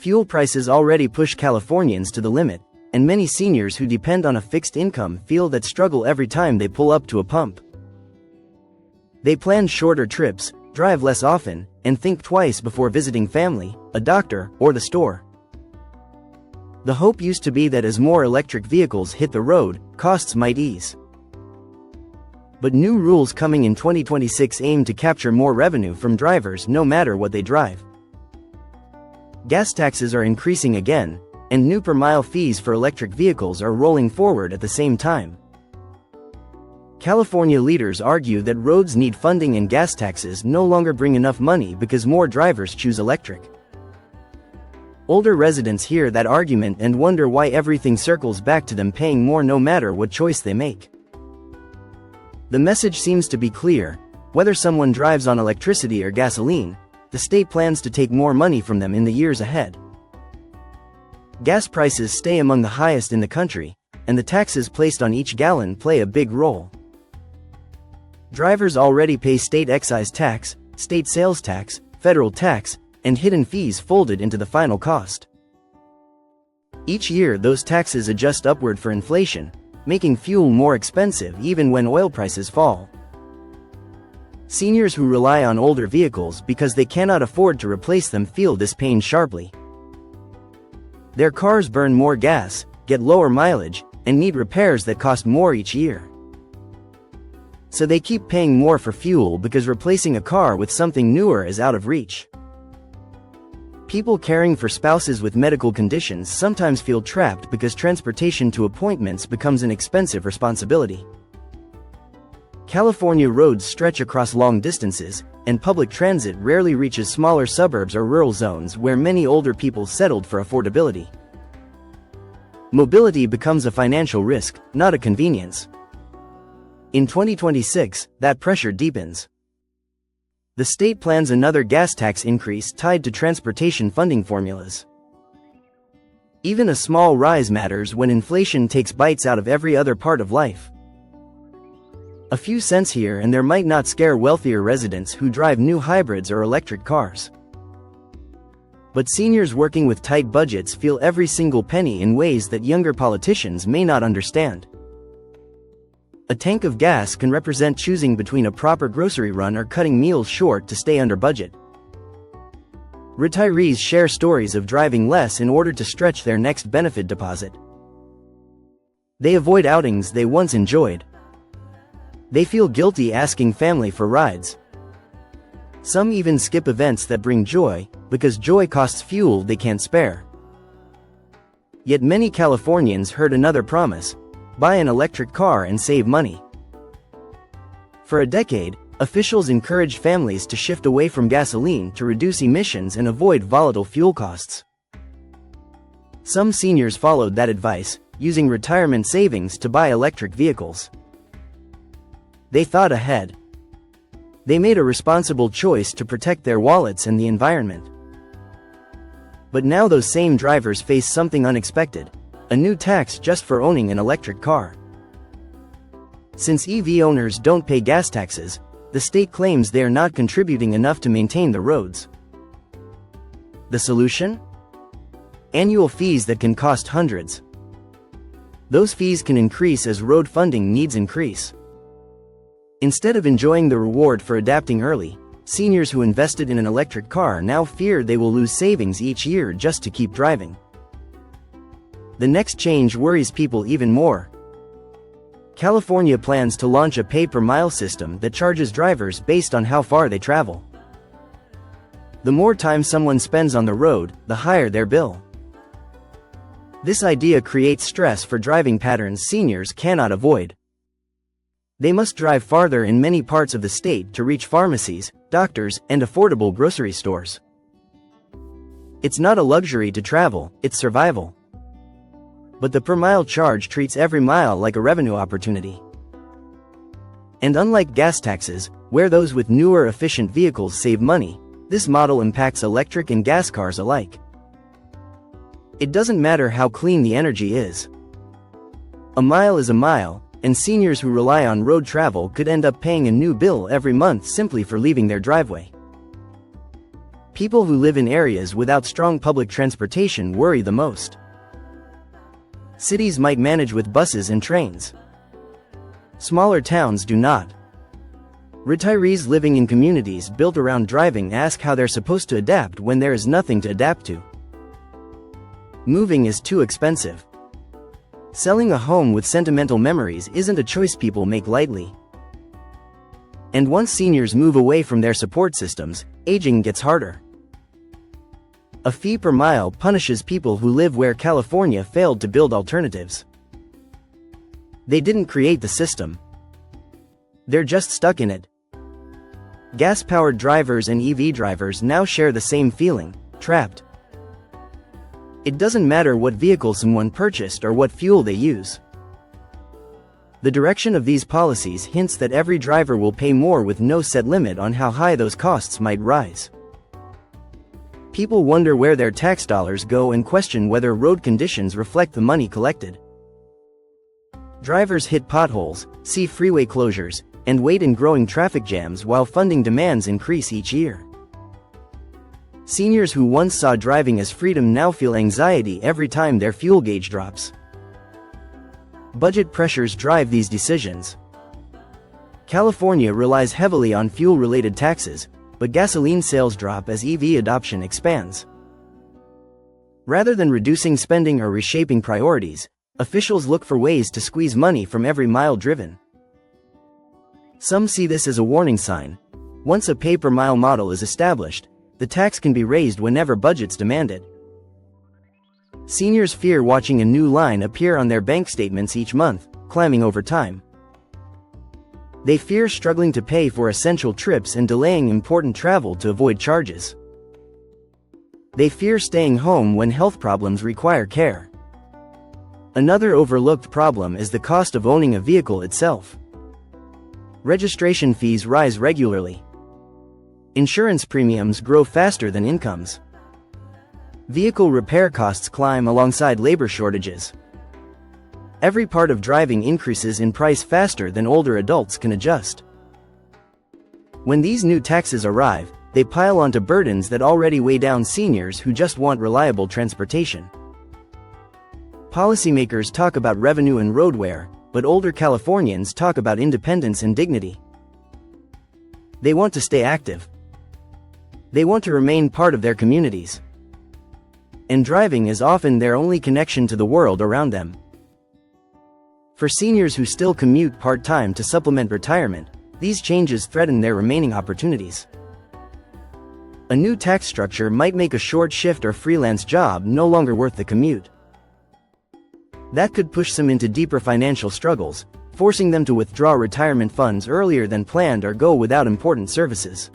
Fuel prices already push Californians to the limit, and many seniors who depend on a fixed income feel that struggle every time they pull up to a pump. They plan shorter trips, drive less often, and think twice before visiting family, a doctor, or the store. The hope used to be that as more electric vehicles hit the road, costs might ease. But new rules coming in 2026 aim to capture more revenue from drivers no matter what they drive. Gas taxes are increasing again, and new per-mile fees for electric vehicles are rolling forward at the same time. California leaders argue that roads need funding and gas taxes no longer bring enough money because more drivers choose electric. Older residents hear that argument and wonder why everything circles back to them paying more no matter what choice they make. The message seems to be clear: whether someone drives on electricity or gasoline, the state plans to take more money from them in the years ahead. Gas prices stay among the highest in the country, and the taxes placed on each gallon play a big role. Drivers already pay state excise tax, state sales tax, federal tax, and hidden fees folded into the final cost. Each year those taxes adjust upward for inflation, making fuel more expensive even when oil prices fall. Seniors who rely on older vehicles because they cannot afford to replace them feel this pain sharply. Their cars burn more gas, get lower mileage, and need repairs that cost more each year. So they keep paying more for fuel because replacing a car with something newer is out of reach. People caring for spouses with medical conditions sometimes feel trapped because transportation to appointments becomes an expensive responsibility. California roads stretch across long distances, and public transit rarely reaches smaller suburbs or rural zones where many older people settled for affordability. Mobility becomes a financial risk, not a convenience. In 2026, that pressure deepens. The state plans another gas tax increase tied to transportation funding formulas. Even a small rise matters when inflation takes bites out of every other part of life. A few cents here and there might not scare wealthier residents who drive new hybrids or electric cars. But seniors working with tight budgets feel every single penny in ways that younger politicians may not understand. A tank of gas can represent choosing between a proper grocery run or cutting meals short to stay under budget. Retirees share stories of driving less in order to stretch their next benefit deposit. They avoid outings they once enjoyed. They feel guilty asking family for rides. Some even skip events that bring joy, because joy costs fuel they can't spare. Yet many Californians heard another promise: buy an electric car and save money. For a decade, officials encouraged families to shift away from gasoline to reduce emissions and avoid volatile fuel costs. Some seniors followed that advice, using retirement savings to buy electric vehicles. They thought ahead. They made a responsible choice to protect their wallets and the environment. But now those same drivers face something unexpected: a new tax just for owning an electric car. Since EV owners don't pay gas taxes, the state claims they are not contributing enough to maintain the roads. The solution? Annual fees that can cost hundreds. Those fees can increase as road funding needs increase. Instead of enjoying the reward for adapting early, seniors who invested in an electric car now fear they will lose savings each year just to keep driving. The next change worries people even more. California plans to launch a pay-per-mile system that charges drivers based on how far they travel. The more time someone spends on the road, the higher their bill. This idea creates stress for driving patterns seniors cannot avoid. They must drive farther in many parts of the state to reach pharmacies, doctors, and affordable grocery stores. It's not a luxury to travel, it's survival. But the per-mile charge treats every mile like a revenue opportunity. And unlike gas taxes, where those with newer efficient vehicles save money, this model impacts electric and gas cars alike. It doesn't matter how clean the energy is. A mile is a mile, and seniors who rely on road travel could end up paying a new bill every month simply for leaving their driveway. People who live in areas without strong public transportation worry the most. Cities might manage with buses and trains. Smaller towns do not. Retirees living in communities built around driving ask how they're supposed to adapt when there is nothing to adapt to. Moving is too expensive. Selling a home with sentimental memories isn't a choice people make lightly. And once seniors move away from their support systems, aging gets harder. A fee per mile punishes people who live where California failed to build alternatives. They didn't create the system. They're just stuck in it. Gas-powered drivers and EV drivers now share the same feeling, trapped. It doesn't matter what vehicle someone purchased or what fuel they use. The direction of these policies hints that every driver will pay more with no set limit on how high those costs might rise. People wonder where their tax dollars go and question whether road conditions reflect the money collected. Drivers hit potholes, see freeway closures, and wait in growing traffic jams while funding demands increase each year. Seniors who once saw driving as freedom now feel anxiety every time their fuel gauge drops. Budget pressures drive these decisions. California relies heavily on fuel-related taxes, but gasoline sales drop as EV adoption expands. Rather than reducing spending or reshaping priorities, officials look for ways to squeeze money from every mile driven. Some see this as a warning sign. Once a pay-per-mile model is established, the tax can be raised whenever budgets demand it. Seniors fear watching a new line appear on their bank statements each month, climbing over time. They fear struggling to pay for essential trips and delaying important travel to avoid charges. They fear staying home when health problems require care. Another overlooked problem is the cost of owning a vehicle itself. Registration fees rise regularly. Insurance premiums grow faster than incomes. Vehicle repair costs climb alongside labor shortages. Every part of driving increases in price faster than older adults can adjust. When these new taxes arrive, they pile onto burdens that already weigh down seniors who just want reliable transportation. Policymakers talk about revenue and road wear, but older Californians talk about independence and dignity. They want to stay active. They want to remain part of their communities. And driving is often their only connection to the world around them. For seniors who still commute part-time to supplement retirement, these changes threaten their remaining opportunities. A new tax structure might make a short shift or freelance job no longer worth the commute. That could push some into deeper financial struggles, forcing them to withdraw retirement funds earlier than planned or go without important services.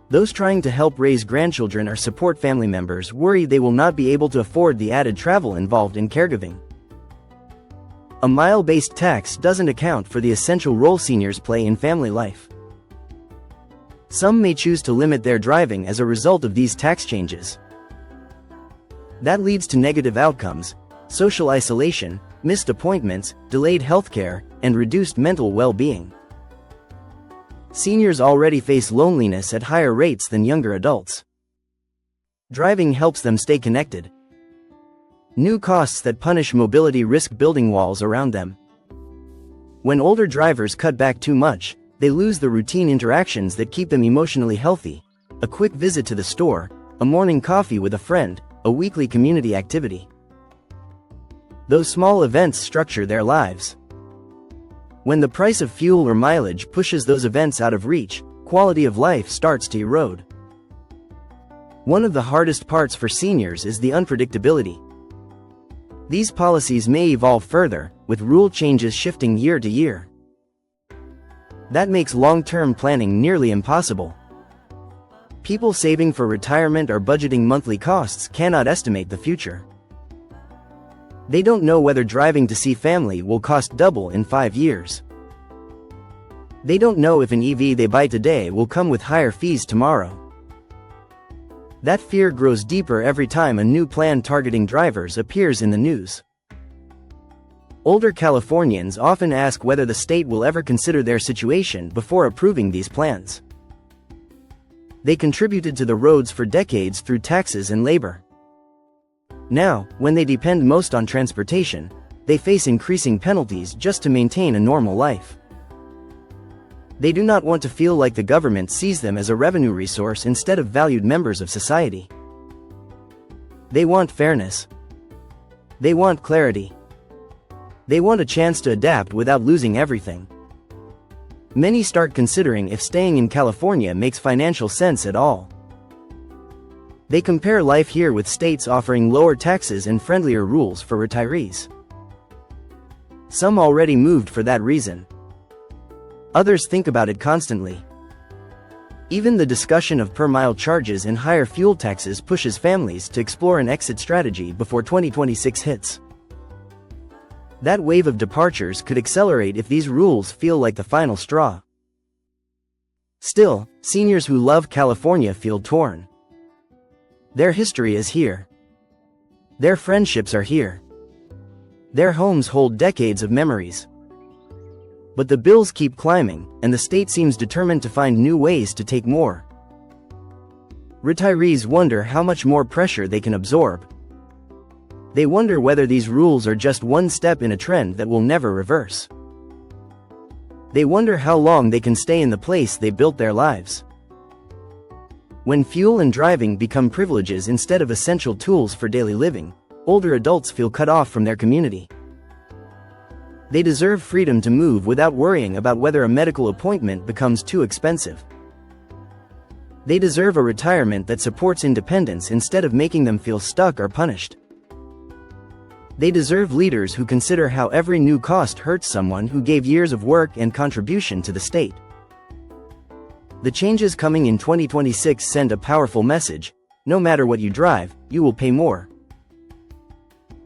Those trying to help raise grandchildren or support family members worry they will not be able to afford the added travel involved in caregiving. A mile-based tax doesn't account for the essential role seniors play in family life. Some may choose to limit their driving as a result of these tax changes. That leads to negative outcomes: social isolation, missed appointments, delayed healthcare, and reduced mental well-being. Seniors already face loneliness at higher rates than younger adults. Driving helps them stay connected. New costs that punish mobility risk building walls around them. When older drivers cut back too much, they lose the routine interactions that keep them emotionally healthy: a quick visit to the store, a morning coffee with a friend, a weekly community activity. Those small events structure their lives. When the price of fuel or mileage pushes those events out of reach, quality of life starts to erode. One of the hardest parts for seniors is the unpredictability. These policies may evolve further, with rule changes shifting year to year. That makes long-term planning nearly impossible. People saving for retirement or budgeting monthly costs cannot estimate the future. They don't know whether driving to see family will cost double in 5 years. They don't know if an EV they buy today will come with higher fees tomorrow. That fear grows deeper every time a new plan targeting drivers appears in the news. Older Californians often ask whether the state will ever consider their situation before approving these plans. They contributed to the roads for decades through taxes and labor. Now, when they depend most on transportation, they face increasing penalties just to maintain a normal life. They do not want to feel like the government sees them as a revenue resource instead of valued members of society. They want fairness. They want clarity. They want a chance to adapt without losing everything. Many start considering if staying in California makes financial sense at all. They compare life here with states offering lower taxes and friendlier rules for retirees. Some already moved for that reason. Others think about it constantly. Even the discussion of per-mile charges and higher fuel taxes pushes families to explore an exit strategy before 2026 hits. That wave of departures could accelerate if these rules feel like the final straw. Still, seniors who love California feel torn. Their history is here. Their friendships are here. Their homes hold decades of memories. But the bills keep climbing, and the state seems determined to find new ways to take more. Retirees wonder how much more pressure they can absorb. They wonder whether these rules are just one step in a trend that will never reverse. They wonder how long they can stay in the place they built their lives. When fuel and driving become privileges instead of essential tools for daily living, older adults feel cut off from their community. They deserve freedom to move without worrying about whether a medical appointment becomes too expensive. They deserve a retirement that supports independence instead of making them feel stuck or punished. They deserve leaders who consider how every new cost hurts someone who gave years of work and contribution to the state. The changes coming in 2026 send a powerful message: no matter what you drive, you will pay more.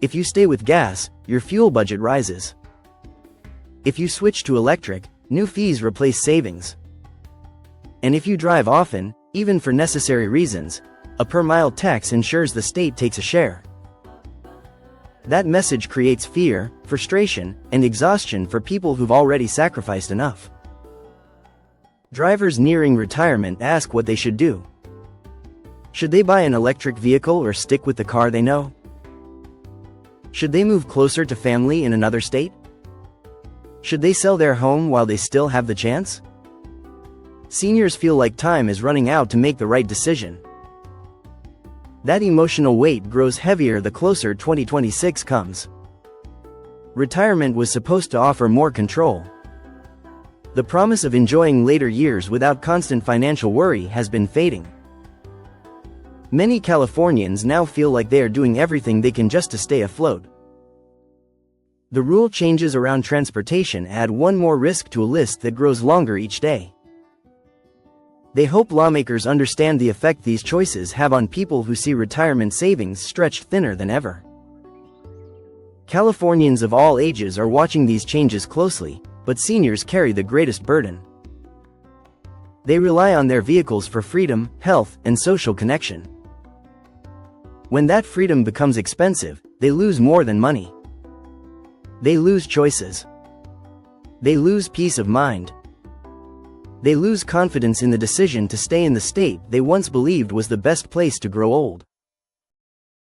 If you stay with gas, your fuel budget rises. If you switch to electric, new fees replace savings. And if you drive often, even for necessary reasons, a per-mile tax ensures the state takes a share. That message creates fear, frustration, and exhaustion for people who've already sacrificed enough. Drivers nearing retirement ask what they should do. Should they buy an electric vehicle or stick with the car they know? Should they move closer to family in another state? Should they sell their home while they still have the chance? Seniors feel like time is running out to make the right decision. That emotional weight grows heavier the closer 2026 comes. Retirement was supposed to offer more control. The promise of enjoying later years without constant financial worry has been fading. Many Californians now feel like they are doing everything they can just to stay afloat. The rule changes around transportation add one more risk to a list that grows longer each day. They hope lawmakers understand the effect these choices have on people who see retirement savings stretched thinner than ever. Californians of all ages are watching these changes closely, but seniors carry the greatest burden. They rely on their vehicles for freedom, health, and social connection. When that freedom becomes expensive, they lose more than money. They lose choices. They lose peace of mind. They lose confidence in the decision to stay in the state they once believed was the best place to grow old.